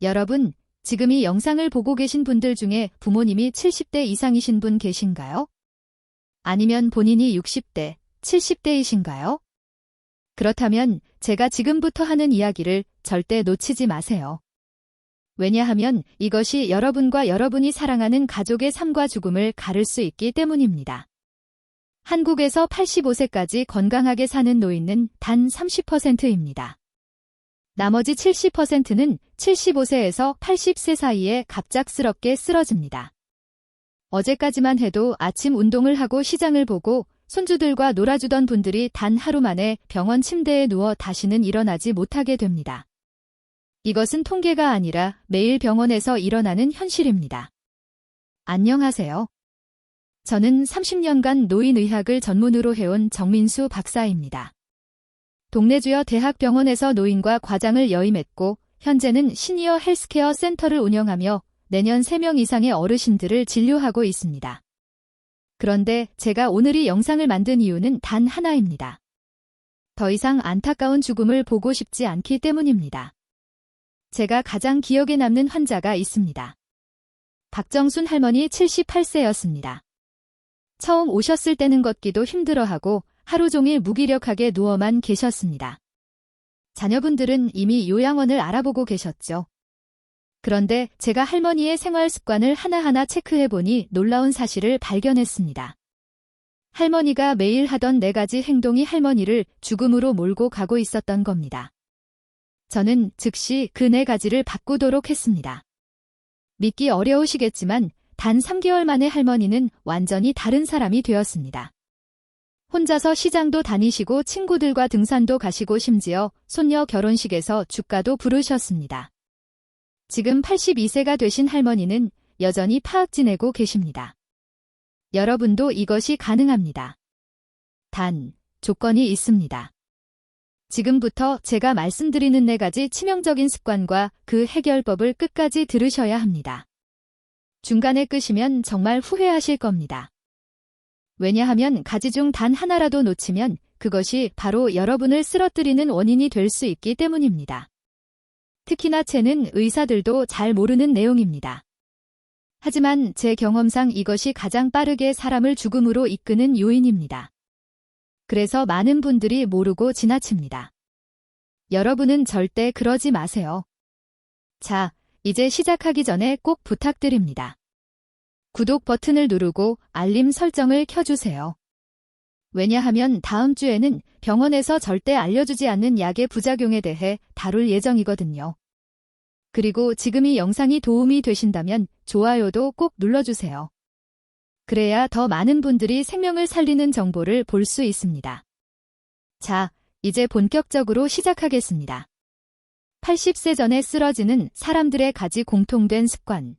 여러분, 지금 이 영상을 보고 계신 분들 중에 부모님이 70대 이상이신 분 계신가요? 아니면 본인이 60대, 70대이신가요? 그렇다면 제가 지금부터 하는 이야기를 절대 놓치지 마세요. 왜냐하면 이것이 여러분과 여러분이 사랑하는 가족의 삶과 죽음을 가를 수 있기 때문입니다. 한국에서 85세까지 건강하게 사는 노인은 단 30%입니다. 나머지 70%는 75세에서 80세 사이에 갑작스럽게 쓰러집니다. 어제까지만 해도 아침 운동을 하고 시장을 보고 손주들과 놀아주던 분들이 단 하루 만에 병원 침대에 누워 다시는 일어나지 못하게 됩니다. 이것은 통계가 아니라 매일 병원에서 일어나는 현실입니다. 안녕하세요. 저는 30년간 노인의학을 전문으로 해온 정민수 박사입니다. 동네 주요 대학병원에서 노인과 과장을 역임했고 현재는 시니어 헬스케어 센터를 운영하며 내년 3명 이상의 어르신들을 진료하고 있습니다. 그런데 제가 오늘 이 영상을 만든 이유는 단 하나입니다. 더 이상 안타까운 죽음을 보고 싶지 않기 때문입니다. 제가 가장 기억에 남는 환자가 있습니다. 박정순 할머니 78세였습니다. 처음 오셨을 때는 걷기도 힘들어하고 하루 종일 무기력하게 누워만 계셨습니다. 자녀분들은 이미 요양원을 알아보고 계셨죠. 그런데 제가 할머니의 생활 습관을 하나하나 체크해보니 놀라운 사실을 발견했습니다. 할머니가 매일 하던 4가지 행동이 할머니를 죽음으로 몰고 가고 있었던 겁니다. 저는 즉시 그 4가지를 바꾸도록 했습니다. 믿기 어려우시겠지만 단 3개월 만에 할머니는 완전히 다른 사람이 되었습니다. 혼자서 시장도 다니시고 친구들과 등산도 가시고 심지어 손녀 결혼식에서 축가도 부르셨습니다. 지금 82세가 되신 할머니는 여전히 파악 지내고 계십니다. 여러분도 이것이 가능합니다. 단, 조건이 있습니다. 지금부터 제가 말씀드리는 4가지 치명적인 습관과 그 해결법을 끝까지 들으셔야 합니다. 중간에 끄시면 정말 후회하실 겁니다. 왜냐하면 가지 중 단 하나라도 놓치면 그것이 바로 여러분을 쓰러뜨리는 원인이 될 수 있기 때문입니다. 특히나 채는 의사들도 잘 모르는 내용입니다. 하지만 제 경험상 이것이 가장 빠르게 사람을 죽음으로 이끄는 요인입니다. 그래서 많은 분들이 모르고 지나칩니다. 여러분은 절대 그러지 마세요. 자, 이제 시작하기 전에 꼭 부탁드립니다. 구독 버튼을 누르고 알림 설정을 켜주세요. 왜냐하면 다음 주에는 병원에서 절대 알려주지 않는 약의 부작용에 대해 다룰 예정이거든요. 그리고 지금 이 영상이 도움이 되신다면 좋아요도 꼭 눌러주세요. 그래야 더 많은 분들이 생명을 살리는 정보를 볼 수 있습니다. 자, 이제 본격적으로 시작하겠습니다. 80세 전에 쓰러지는 사람들의 가지 공통된 습관.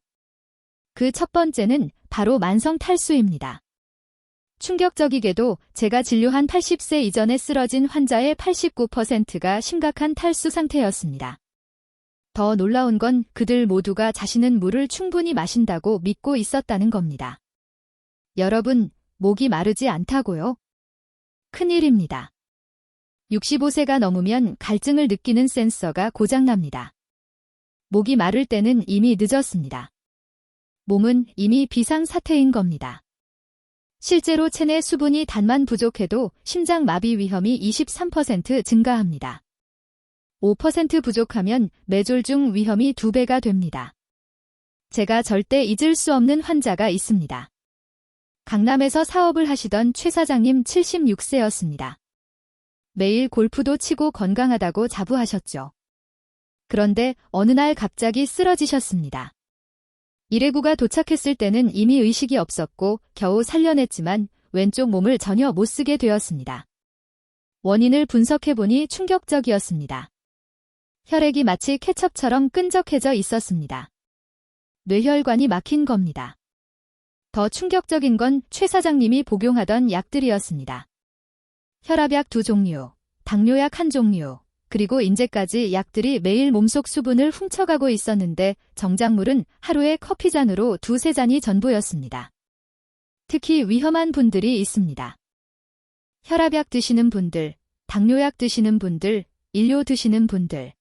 그 첫 번째는 바로 만성 탈수입니다. 충격적이게도 제가 진료한 80세 이전에 쓰러진 환자의 89%가 심각한 탈수 상태였습니다. 더 놀라운 건 그들 모두가 자신은 물을 충분히 마신다고 믿고 있었다는 겁니다. 여러분, 목이 마르지 않다고요? 큰일입니다. 65세가 넘으면 갈증을 느끼는 센서가 고장납니다. 목이 마를 때는 이미 늦었습니다. 몸은 이미 비상사태인 겁니다. 실제로 체내 수분이 단만 부족해도 심장마비 위험이 23% 증가합니다. 5% 부족하면 뇌졸중 위험이 2배가 됩니다. 제가 절대 잊을 수 없는 환자가 있습니다. 강남에서 사업을 하시던 최 사장님 76세였습니다. 매일 골프도 치고 건강하다고 자부하셨죠. 그런데 어느 날 갑자기 쓰러지셨습니다. 119가 도착했을 때는 이미 의식이 없었고 겨우 살려냈지만 왼쪽 몸을 전혀 못 쓰게 되었습니다. 원인을 분석해보니 충격적이었습니다. 혈액이 마치 케첩처럼 끈적해져 있었습니다. 뇌혈관이 막힌 겁니다. 더 충격적인 건 최 사장님이 복용하던 약들이었습니다. 혈압약 2종류, 당뇨약 1종류, 그리고 인제까지 약들이 매일 몸속 수분을 훔쳐가고 있었는데 정작물은 하루에 커피잔으로 2~3잔이 전부였습니다. 특히 위험한 분들이 있습니다. 혈압약 드시는 분들, 당뇨약 드시는 분들, 인료 드시는 분들.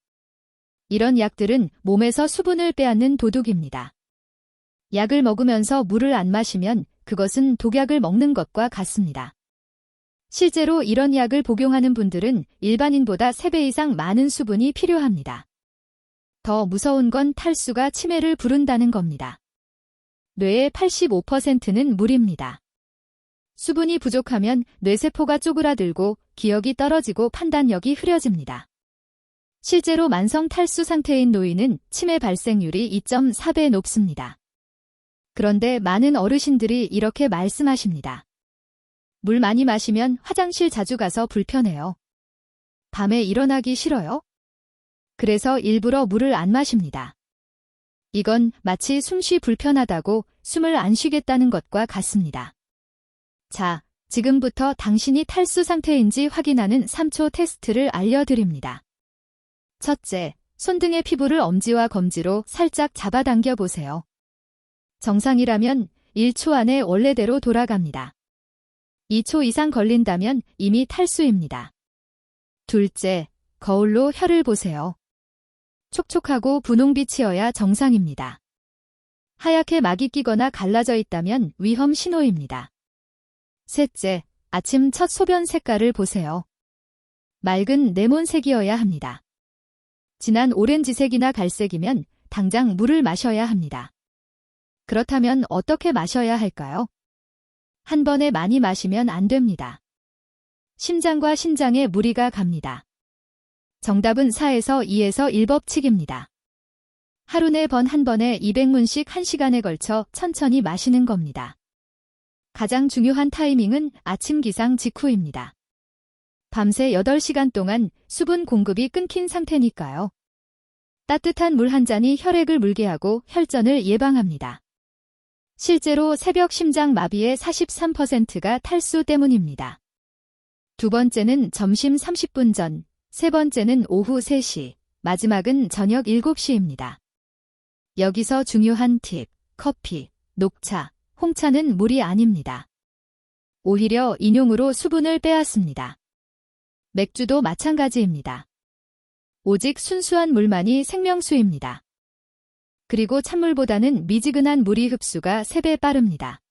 이런 약들은 몸에서 수분을 빼앗는 도둑입니다. 약을 먹으면서 물을 안 마시면 그것은 독약을 먹는 것과 같습니다. 실제로 이런 약을 복용하는 분들은 일반인보다 3배 이상 많은 수분이 필요합니다. 더 무서운 건 탈수가 치매를 부른다는 겁니다. 뇌의 85%는 물입니다. 수분이 부족하면 뇌세포가 쪼그라들고 기억이 떨어지고 판단력이 흐려집니다. 실제로 만성 탈수 상태인 노인은 치매 발생률이 2.4배 높습니다. 그런데 많은 어르신들이 이렇게 말씀하십니다. 물 많이 마시면 화장실 자주 가서 불편해요. 밤에 일어나기 싫어요? 그래서 일부러 물을 안 마십니다. 이건 마치 숨쉬 불편하다고 숨을 안 쉬겠다는 것과 같습니다. 자, 지금부터 당신이 탈수 상태인지 확인하는 3초 테스트를 알려드립니다. 첫째, 손등의 피부를 엄지와 검지로 살짝 잡아당겨 보세요. 정상이라면 1초 안에 원래대로 돌아갑니다. 2초 이상 걸린다면 이미 탈수입니다. 둘째, 거울로 혀를 보세요. 촉촉하고 분홍빛이어야 정상입니다. 하얗게 막이 끼거나 갈라져 있다면 위험 신호입니다. 셋째, 아침 첫 소변 색깔을 보세요. 맑은 레몬색이어야 합니다. 진한 오렌지색이나 갈색이면 당장 물을 마셔야 합니다. 그렇다면 어떻게 마셔야 할까요? 한 번에 많이 마시면 안 됩니다. 심장과 신장에 무리가 갑니다. 정답은 4에서 2에서 1법칙입니다. 하루 4번 한 번에 200문씩 1시간에 걸쳐 천천히 마시는 겁니다. 가장 중요한 타이밍은 아침 기상 직후입니다. 밤새 8시간 동안 수분 공급이 끊긴 상태니까요. 따뜻한 물 한 잔이 혈액을 물게 하고 혈전을 예방합니다. 실제로 새벽 심장 마비의 43%가 탈수 때문입니다. 두 번째는 점심 30분 전, 세 번째는 오후 3시, 마지막은 저녁 7시입니다. 여기서 중요한 팁, 커피, 녹차, 홍차는 물이 아닙니다. 오히려 인용으로 수분을 빼앗습니다. 맥주도 마찬가지입니다. 오직 순수한 물만이 생명수입니다. 그리고 찬물보다는 미지근한 물이 흡수가 3배 빠릅니다.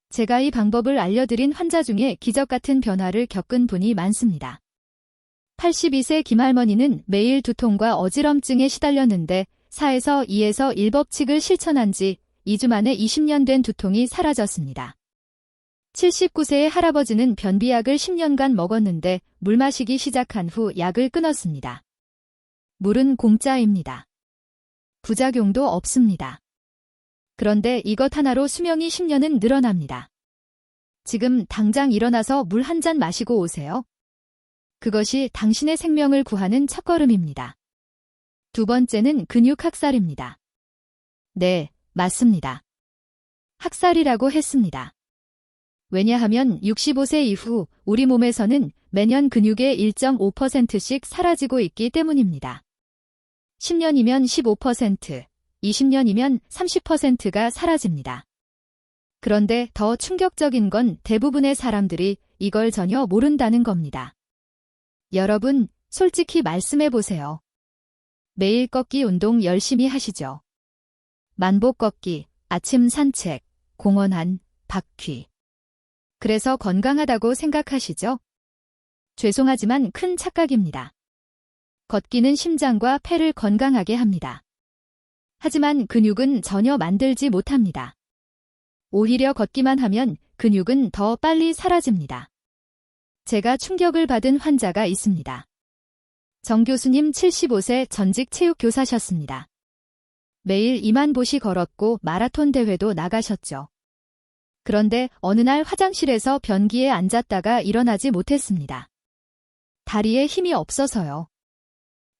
제가 이 방법을 알려드린 환자 중에 기적 같은 변화를 겪은 분이 많습니다. 82세 김할머니는 매일 두통과 어지럼증에 시달렸는데 4에서 2에서 1법칙을 실천한 지 2주 만에 20년 된 두통이 사라졌습니다. 79세의 할아버지는 변비약을 10년간 먹었는데 물 마시기 시작한 후 약을 끊었습니다. 물은 공짜입니다. 부작용도 없습니다. 그런데 이것 하나로 수명이 10년은 늘어납니다. 지금 당장 일어나서 물 한 잔 마시고 오세요. 그것이 당신의 생명을 구하는 첫걸음입니다. 두 번째는 근육 학살입니다. 네, 맞습니다. 학살이라고 했습니다. 왜냐하면 65세 이후 우리 몸에서는 매년 근육의 1.5%씩 사라지고 있기 때문입니다. 10년이면 15%, 20년이면 30%가 사라집니다. 그런데 더 충격적인 건 대부분의 사람들이 이걸 전혀 모른다는 겁니다. 여러분, 솔직히 말씀해 보세요. 매일 걷기 운동 열심히 하시죠? 만보 걷기, 아침 산책, 공원 한 바퀴. 그래서 건강하다고 생각하시죠? 죄송하지만 큰 착각입니다. 걷기는 심장과 폐를 건강하게 합니다. 하지만 근육은 전혀 만들지 못합니다. 오히려 걷기만 하면 근육은 더 빨리 사라집니다. 제가 충격을 받은 환자가 있습니다. 정 교수님 75세 전직 체육교사셨습니다. 매일 2만 보씩 걸었고 마라톤 대회도 나가셨죠. 그런데 어느 날 화장실에서 변기에 앉았다가 일어나지 못했습니다. 다리에 힘이 없어서요.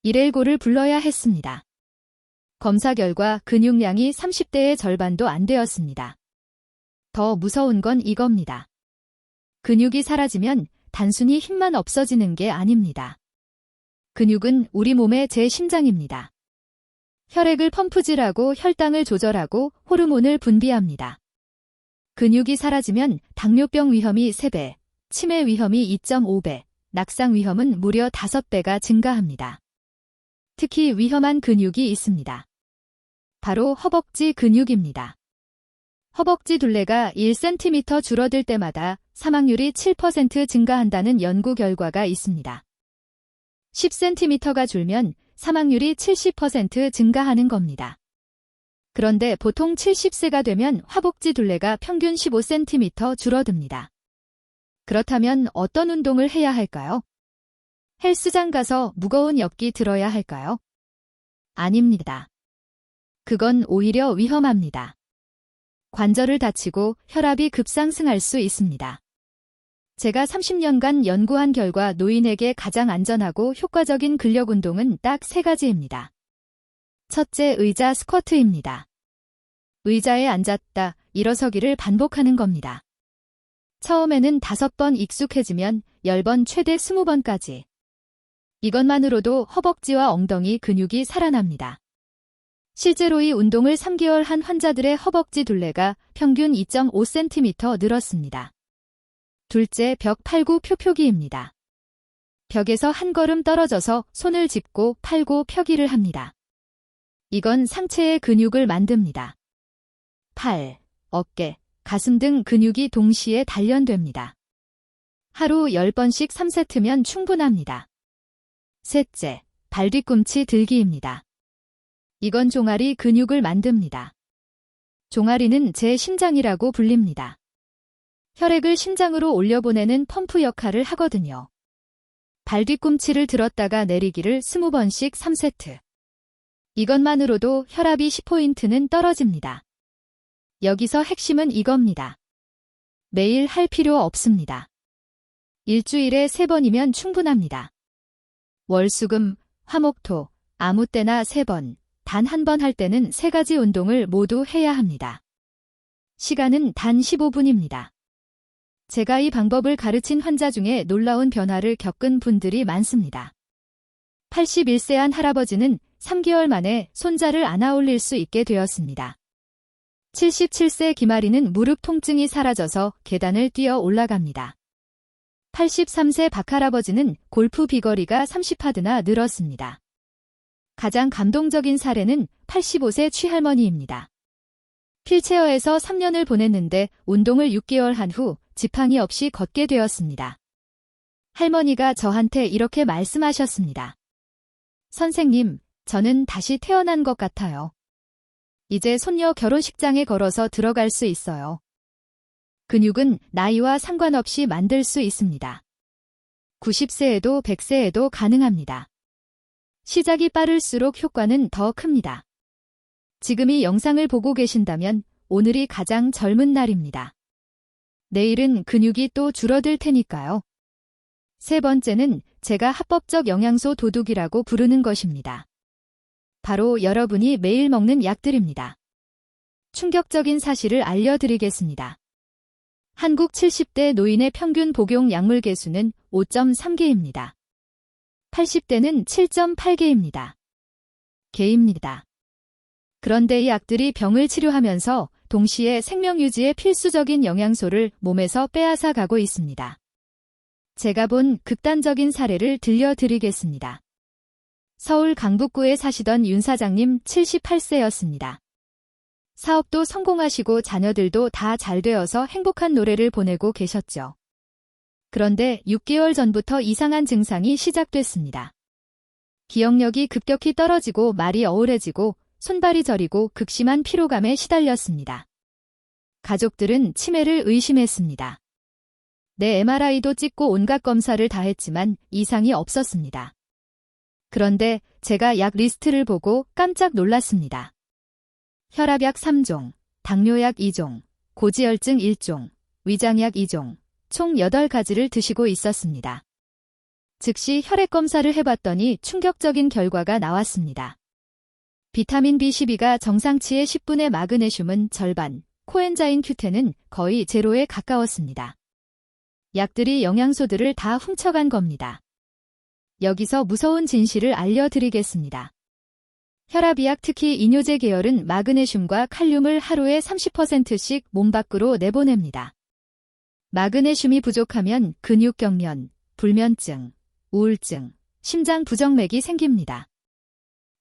119를 불러야 했습니다. 검사 결과 근육량이 30대의 절반도 안 되었습니다. 더 무서운 건 이겁니다. 근육이 사라지면 단순히 힘만 없어지는 게 아닙니다. 근육은 우리 몸의 제 심장입니다. 혈액을 펌프질하고 혈당을 조절하고 호르몬을 분비합니다. 근육이 사라지면 당뇨병 위험이 3배, 치매 위험이 2.5배, 낙상 위험은 무려 5배가 증가합니다. 특히 위험한 근육이 있습니다. 바로 허벅지 근육입니다. 허벅지 둘레가 1cm 줄어들 때마다 사망률이 7% 증가한다는 연구 결과가 있습니다. 10cm가 줄면 사망률이 70% 증가하는 겁니다. 그런데 보통 70세가 되면 허벅지 둘레가 평균 15cm 줄어듭니다. 그렇다면 어떤 운동을 해야 할까요? 헬스장 가서 무거운 역기 들어야 할까요? 아닙니다. 그건 오히려 위험합니다. 관절을 다치고 혈압이 급상승할 수 있습니다. 제가 30년간 연구한 결과 노인에게 가장 안전하고 효과적인 근력 운동은 딱 3가지입니다. 첫째, 의자 스쿼트입니다. 의자에 앉았다, 일어서기를 반복하는 겁니다. 처음에는 5번 익숙해지면 10번 최대 20번까지. 이것만으로도 허벅지와 엉덩이 근육이 살아납니다. 실제로 이 운동을 3개월 한 환자들의 허벅지 둘레가 평균 2.5cm 늘었습니다. 둘째, 벽 팔구 펴기입니다. 벽에서 한 걸음 떨어져서 손을 짚고 팔구 펴기를 합니다. 이건 상체의 근육을 만듭니다. 팔, 어깨, 가슴 등 근육이 동시에 단련됩니다. 하루 10번씩 3세트면 충분합니다. 셋째, 발 뒤꿈치 들기입니다. 이건 종아리 근육을 만듭니다. 종아리는 제 심장이라고 불립니다. 혈액을 심장으로 올려보내는 펌프 역할을 하거든요. 발 뒤꿈치를 들었다가 내리기를 20번씩 3세트. 이것만으로도 혈압이 10포인트는 떨어집니다. 여기서 핵심은 이겁니다. 매일 할 필요 없습니다. 일주일에 3번이면 충분합니다. 월수금, 화목토, 아무 때나 3번, 단 1번 할 때는 3가지 운동을 모두 해야 합니다. 시간은 단 15분입니다. 제가 이 방법을 가르친 환자 중에 놀라운 변화를 겪은 분들이 많습니다. 81세 한 할아버지는 3개월 만에 손자를 안아 올릴 수 있게 되었습니다. 77세 김아리는 무릎 통증이 사라져서 계단을 뛰어 올라갑니다. 83세 박할아버지는 골프 비거리가 30하드나 늘었습니다. 가장 감동적인 사례는 85세 취할머니입니다. 휠체어에서 3년을 보냈는데 운동을 6개월 한 후 지팡이 없이 걷게 되었습니다. 할머니가 저한테 이렇게 말씀하셨습니다. 선생님, 저는 다시 태어난 것 같아요. 이제 손녀 결혼식장에 걸어서 들어갈 수 있어요. 근육은 나이와 상관없이 만들 수 있습니다. 90세에도 100세에도 가능합니다. 시작이 빠를수록 효과는 더 큽니다. 지금 이 영상을 보고 계신다면 오늘이 가장 젊은 날입니다. 내일은 근육이 또 줄어들 테니까요. 세 번째는 제가 합법적 영양소 도둑이라고 부르는 것입니다. 바로 여러분이 매일 먹는 약들입니다. 충격적인 사실을 알려드리겠습니다. 한국 70대 노인의 평균 복용 약물 개수는 5.3개입니다. 80대는 7.8개입니다. 개입니다. 그런데 이 약들이 병을 치료하면서 동시에 생명 유지에 필수적인 영양소를 몸에서 빼앗아 가고 있습니다. 제가 본 극단적인 사례를 들려드리겠습니다. 서울 강북구에 사시던 윤 사장님 78세였습니다. 사업도 성공하시고 자녀들도 다 잘 되어서 행복한 노래를 보내고 계셨죠. 그런데 6개월 전부터 이상한 증상이 시작됐습니다. 기억력이 급격히 떨어지고 말이 어울해지고 손발이 저리고 극심한 피로감에 시달렸습니다. 가족들은 치매를 의심했습니다. 내 MRI도 찍고 온갖 검사를 다 했지만 이상이 없었습니다. 그런데 제가 약 리스트를 보고 깜짝 놀랐습니다. 혈압약 3종, 당뇨약 2종, 고지혈증 1종, 위장약 2종, 총 8가지를 드시고 있었습니다. 즉시 혈액 검사를 해봤더니 충격적인 결과가 나왔습니다. 비타민 B12가 정상치의 10분의 마그네슘은 절반, 코엔자인 Q10은 거의 제로에 가까웠습니다. 약들이 영양소들을 다 훔쳐간 겁니다. 여기서 무서운 진실을 알려드리겠습니다. 혈압약 특히 이뇨제 계열은 마그네슘과 칼륨을 하루에 30%씩 몸 밖으로 내보냅니다. 마그네슘이 부족하면 근육경련, 불면증, 우울증, 심장 부정맥이 생깁니다.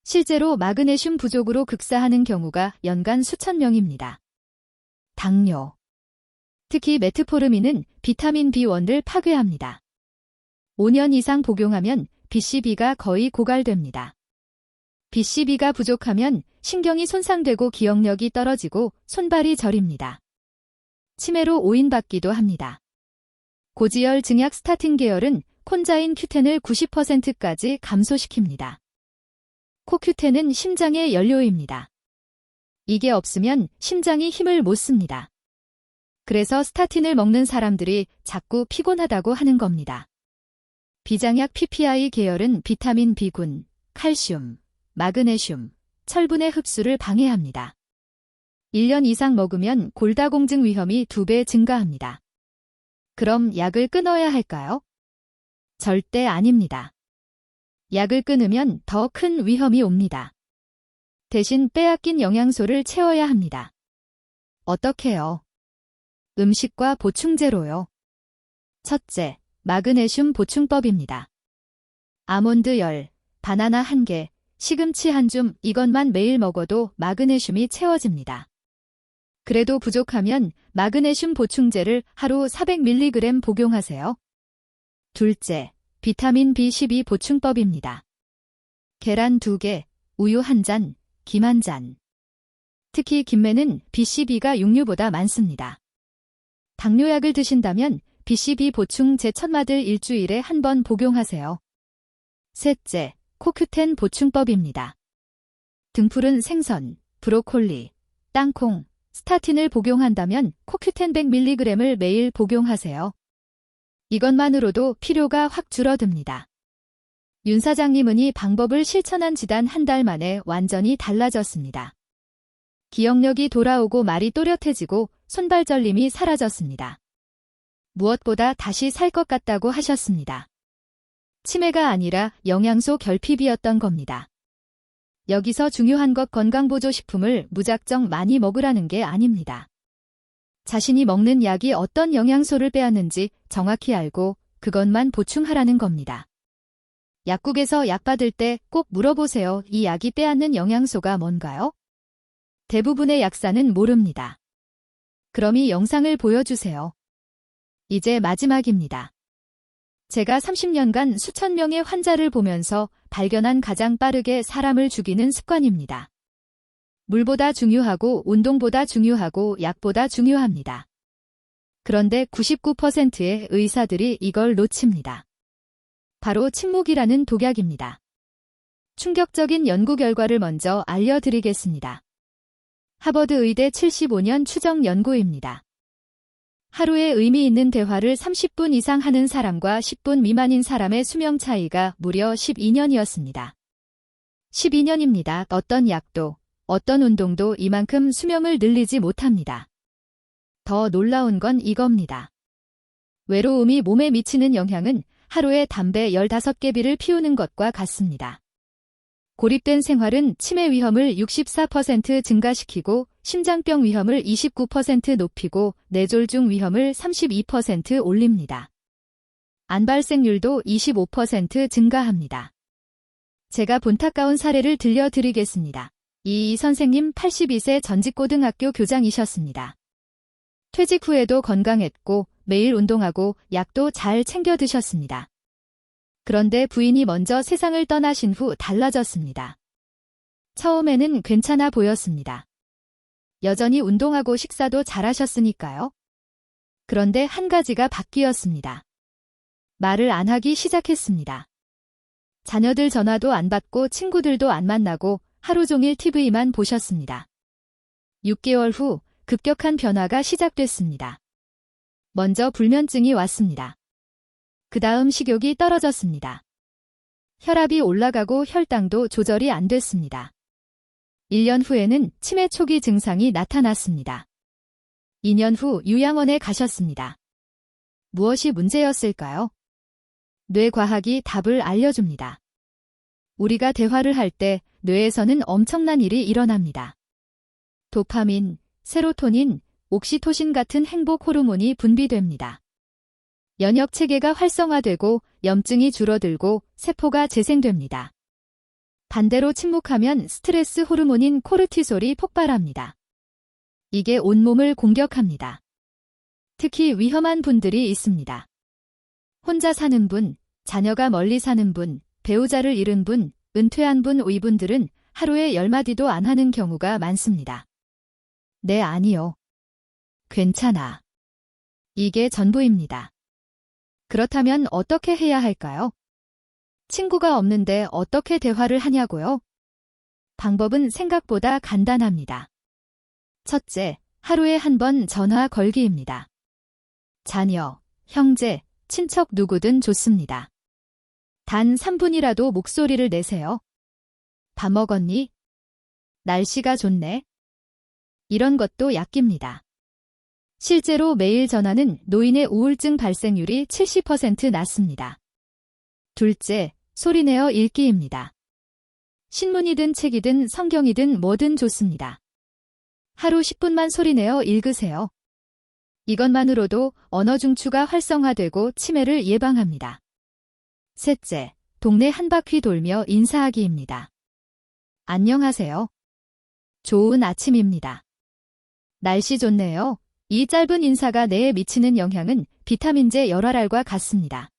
실제로 마그네슘 부족으로 극사하는 경우가 연간 수천 명입니다. 당뇨. 특히 메트포르민은 비타민 B1를 파괴합니다. 5년 이상 복용하면 BCB가 거의 고갈됩니다. BCB가 부족하면 신경이 손상되고 기억력이 떨어지고 손발이 저립니다. 치매로 오인받기도 합니다. 고지혈 증약 스타틴 계열은 콘자인 큐텐을 90%까지 감소시킵니다. 코큐텐은 심장의 연료입니다. 이게 없으면 심장이 힘을 못 씁니다. 그래서 스타틴을 먹는 사람들이 자꾸 피곤하다고 하는 겁니다. 비장약 PPI 계열은 비타민 B군, 칼슘, 마그네슘, 철분의 흡수를 방해합니다. 1년 이상 먹으면 골다공증 위험이 2배 증가합니다. 그럼 약을 끊어야 할까요? 절대 아닙니다. 약을 끊으면 더 큰 위험이 옵니다. 대신 빼앗긴 영양소를 채워야 합니다. 어떻게요? 음식과 보충제로요. 첫째, 마그네슘 보충법입니다. 아몬드 10, 바나나 1개, 시금치 1줌 이것만 매일 먹어도 마그네슘이 채워집니다. 그래도 부족하면 마그네슘 보충제를 하루 400mg 복용하세요. 둘째, 비타민 B12 보충법입니다. 계란 2개, 우유 1잔, 김 1잔. 특히 김매는 BCB가 육류보다 많습니다. 당뇨약을 드신다면 BCB 보충 제 첫맛을 일주일에 1번 복용하세요. 셋째, 코큐텐 보충법입니다. 등푸른 생선, 브로콜리, 땅콩, 스타틴을 복용한다면 코큐텐 100mg을 매일 복용하세요. 이것만으로도 필요가 확 줄어듭니다. 윤 사장님은 이 방법을 실천한 지단 1달 만에 완전히 달라졌습니다. 기억력이 돌아오고 말이 또렷해지고 손발 저림이 사라졌습니다. 무엇보다 다시 살 것 같다고 하셨습니다. 치매가 아니라 영양소 결핍이었던 겁니다. 여기서 중요한 것 건강보조식품을 무작정 많이 먹으라는 게 아닙니다. 자신이 먹는 약이 어떤 영양소를 빼앗는지 정확히 알고 그것만 보충하라는 겁니다. 약국에서 약 받을 때 꼭 물어보세요. 이 약이 빼앗는 영양소가 뭔가요? 대부분의 약사는 모릅니다. 그럼 이 영상을 보여주세요. 이제 마지막입니다. 제가 30년간 수천 명의 환자를 보면서 발견한 가장 빠르게 사람을 죽이는 습관입니다. 물보다 중요하고 운동보다 중요하고 약보다 중요합니다. 그런데 99%의 의사들이 이걸 놓칩니다. 바로 침묵이라는 독약입니다. 충격적인 연구 결과를 먼저 알려드리겠습니다. 하버드 의대 75년 추정 연구입니다. 하루에 의미 있는 대화를 30분 이상 하는 사람과 10분 미만인 사람의 수명 차이가 무려 12년이었습니다. 12년입니다. 어떤 약도, 어떤 운동도 이만큼 수명을 늘리지 못합니다. 더 놀라운 건 이겁니다. 외로움이 몸에 미치는 영향은 하루에 담배 15개비를 피우는 것과 같습니다. 고립된 생활은 치매 위험을 64% 증가시키고 심장병 위험을 29% 높이고 뇌졸중 위험을 32% 올립니다. 안발생률도 25% 증가합니다. 제가 본타까운 사례를 들려드리겠습니다. 이 선생님 82세 전직고등학교 교장이셨습니다. 퇴직 후에도 건강했고 매일 운동하고 약도 잘 챙겨 드셨습니다. 그런데 부인이 먼저 세상을 떠나신 후 달라졌습니다. 처음에는 괜찮아 보였습니다. 여전히 운동하고 식사도 잘하셨으니까요. 그런데 한 가지가 바뀌었습니다. 말을 안 하기 시작했습니다. 자녀들 전화도 안 받고 친구들도 안 만나고 하루 종일 TV만 보셨습니다. 6개월 후 급격한 변화가 시작됐습니다. 먼저 불면증이 왔습니다. 그 다음 식욕이 떨어졌습니다. 혈압이 올라가고 혈당도 조절이 안 됐습니다. 1년 후에는 치매 초기 증상이 나타났습니다. 2년 후 요양원에 가셨습니다. 무엇이 문제였을까요? 뇌과학이 답을 알려줍니다. 우리가 대화를 할 때 뇌에서는 엄청난 일이 일어납니다. 도파민, 세로토닌, 옥시토신 같은 행복 호르몬이 분비됩니다. 면역 체계가 활성화되고 염증이 줄어들고 세포가 재생됩니다. 반대로 침묵하면 스트레스 호르몬인 코르티솔이 폭발합니다. 이게 온몸을 공격합니다. 특히 위험한 분들이 있습니다. 혼자 사는 분, 자녀가 멀리 사는 분, 배우자를 잃은 분, 은퇴한 분, 이분들은 하루에 10마디도 안 하는 경우가 많습니다. 네, 아니요. 괜찮아. 이게 전부입니다. 그렇다면 어떻게 해야 할까요? 친구가 없는데 어떻게 대화를 하냐고요? 방법은 생각보다 간단합니다. 첫째, 하루에 한 번 전화 걸기입니다. 자녀, 형제, 친척 누구든 좋습니다. 단 3분이라도 목소리를 내세요. 밥 먹었니? 날씨가 좋네. 이런 것도 약깁니다. 실제로 매일 전화는 노인의 우울증 발생률이 70% 낮습니다. 둘째, 소리내어 읽기입니다. 신문이든 책이든 성경이든 뭐든 좋습니다. 하루 10분만 소리내어 읽으세요. 이것만으로도 언어 중추가 활성화되고 치매를 예방합니다. 셋째, 동네 한 바퀴 돌며 인사하기입니다. 안녕하세요. 좋은 아침입니다. 날씨 좋네요. 이 짧은 인사가 뇌에 미치는 영향은 비타민제 열알과 같습니다.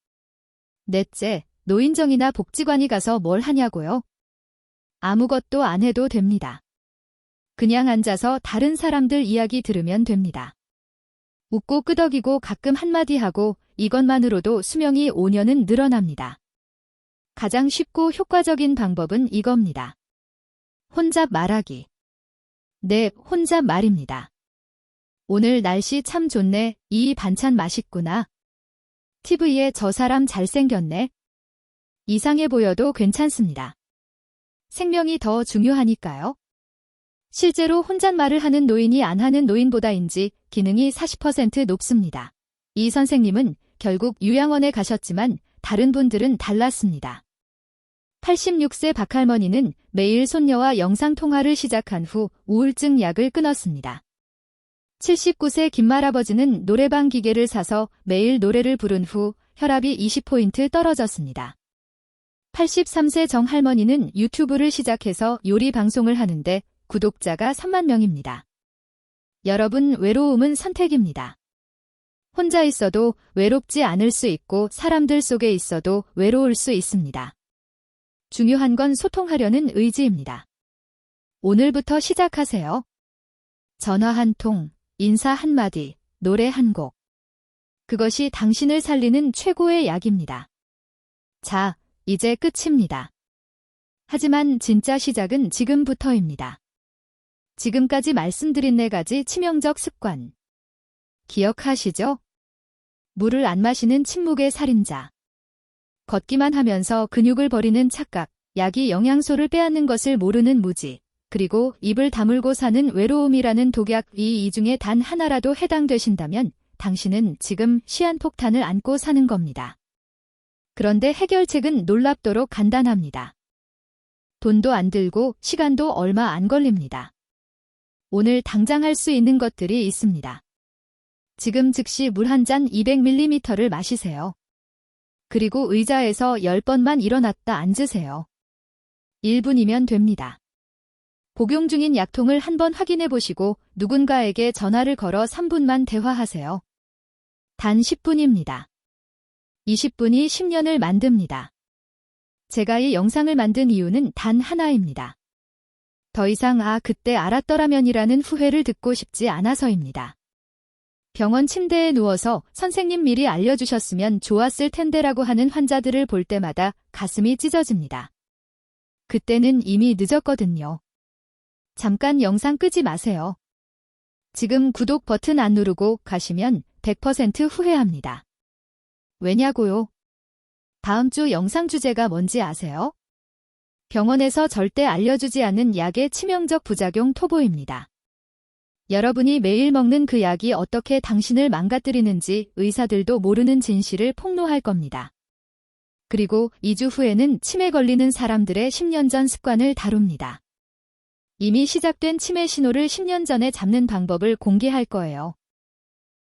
넷째, 노인정이나 복지관이 가서 뭘 하냐고요? 아무것도 안 해도 됩니다. 그냥 앉아서 다른 사람들 이야기 들으면 됩니다. 웃고 끄덕이고 가끔 한마디 하고 이것만으로도 수명이 5년은 늘어납니다. 가장 쉽고 효과적인 방법은 이겁니다. 혼잣 말하기. 네, 혼잣 말입니다. 오늘 날씨 참 좋네. 이 반찬 맛있구나. TV에 저 사람 잘생겼네. 이상해 보여도 괜찮습니다. 생명이 더 중요하니까요. 실제로 혼잣말을 하는 노인이 안 하는 노인보다인지 기능이 40% 높습니다. 이 선생님은 결국 요양원에 가셨지만 다른 분들은 달랐습니다. 86세 박할머니는 매일 손녀와 영상통화를 시작한 후 우울증 약을 끊었습니다. 79세 김말아버지는 노래방 기계를 사서 매일 노래를 부른 후 혈압이 20포인트 떨어졌습니다. 83세 정할머니는 유튜브를 시작해서 요리 방송을 하는데 구독자가 3만 명입니다. 여러분, 외로움은 선택입니다. 혼자 있어도 외롭지 않을 수 있고 사람들 속에 있어도 외로울 수 있습니다. 중요한 건 소통하려는 의지입니다. 오늘부터 시작하세요. 전화 한 통, 인사 한마디, 노래 한 곡. 그것이 당신을 살리는 최고의 약입니다. 자, 이제 끝입니다. 하지만 진짜 시작은 지금부터입니다. 지금까지 말씀드린 4가지 치명적 습관. 기억하시죠? 물을 안 마시는 침묵의 살인자. 걷기만 하면서 근육을 버리는 착각, 약이 영양소를 빼앗는 것을 모르는 무지, 그리고 입을 다물고 사는 외로움이라는 독약, 이 중에 단 하나라도 해당되신다면 당신은 지금 시한폭탄을 안고 사는 겁니다. 그런데 해결책은 놀랍도록 간단합니다. 돈도 안 들고 시간도 얼마 안 걸립니다. 오늘 당장 할 수 있는 것들이 있습니다. 지금 즉시 물 한 잔 200ml를 마시세요. 그리고 의자에서 10번만 일어났다 앉으세요. 1분이면 됩니다. 복용 중인 약통을 한번 확인해 보시고 누군가에게 전화를 걸어 3분만 대화하세요. 단 10분입니다. 20분이 10년을 만듭니다. 제가 이 영상을 만든 이유는 단 하나입니다. 더 이상 그때 알았더라면이라는 후회를 듣고 싶지 않아서입니다. 병원 침대에 누워서 선생님 미리 알려주셨으면 좋았을 텐데라고 하는 환자들을 볼 때마다 가슴이 찢어집니다. 그때는 이미 늦었거든요. 잠깐 영상 끄지 마세요. 지금 구독 버튼 안 누르고 가시면 100% 후회합니다. 왜냐고요? 다음 주 영상 주제가 뭔지 아세요? 병원에서 절대 알려주지 않은 약의 치명적 부작용 토보입니다. 여러분이 매일 먹는 그 약이 어떻게 당신을 망가뜨리는지 의사들도 모르는 진실을 폭로할 겁니다. 그리고 2주 후에는 치매 걸리는 사람들의 10년 전 습관을 다룹니다. 이미 시작된 치매 신호를 10년 전에 잡는 방법을 공개할 거예요.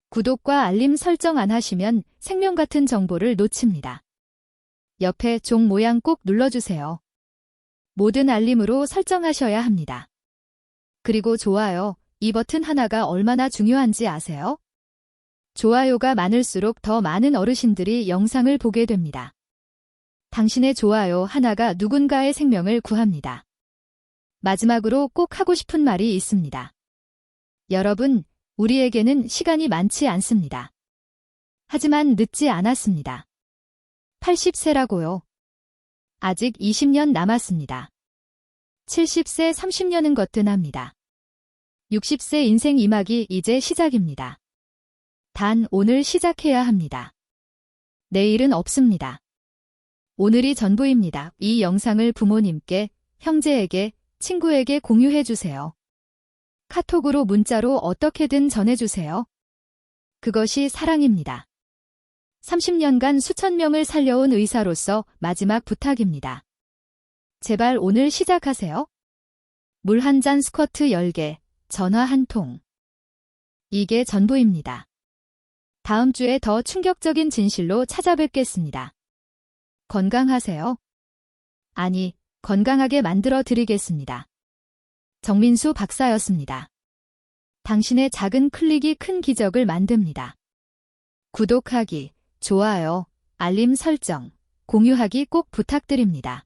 구독과 알림 설정 안 하시면 생명 같은 정보를 놓칩니다. 옆에 종 모양 꼭 눌러주세요. 모든 알림으로 설정하셔야 합니다. 그리고 좋아요, 이 버튼 하나가 얼마나 중요한지 아세요? 좋아요가 많을수록 더 많은 어르신들이 영상을 보게 됩니다. 당신의 좋아요 하나가 누군가의 생명을 구합니다. 마지막으로 꼭 하고 싶은 말이 있습니다. 여러분, 우리에게는 시간이 많지 않습니다. 하지만 늦지 않았습니다. 80세라고요. 아직 20년 남았습니다. 70세 30년은 거뜬합니다. 60세 인생 2막이 이제 시작입니다. 단 오늘 시작해야 합니다. 내일은 없습니다. 오늘이 전부입니다. 이 영상을 부모님께, 형제에게, 친구에게 공유해 주세요. 카톡으로 문자로 어떻게든 전해주세요. 그것이 사랑입니다. 30년간 수천 명을 살려온 의사로서 마지막 부탁입니다. 제발 오늘 시작하세요. 물 한 잔, 스쿼트 10개, 전화 한 통. 이게 전부입니다. 다음 주에 더 충격적인 진실로 찾아뵙겠습니다. 건강하세요. 아니, 건강하게 만들어 드리겠습니다. 정민수 박사였습니다. 당신의 작은 클릭이 큰 기적을 만듭니다. 구독하기, 좋아요, 알림 설정, 공유하기 꼭 부탁드립니다.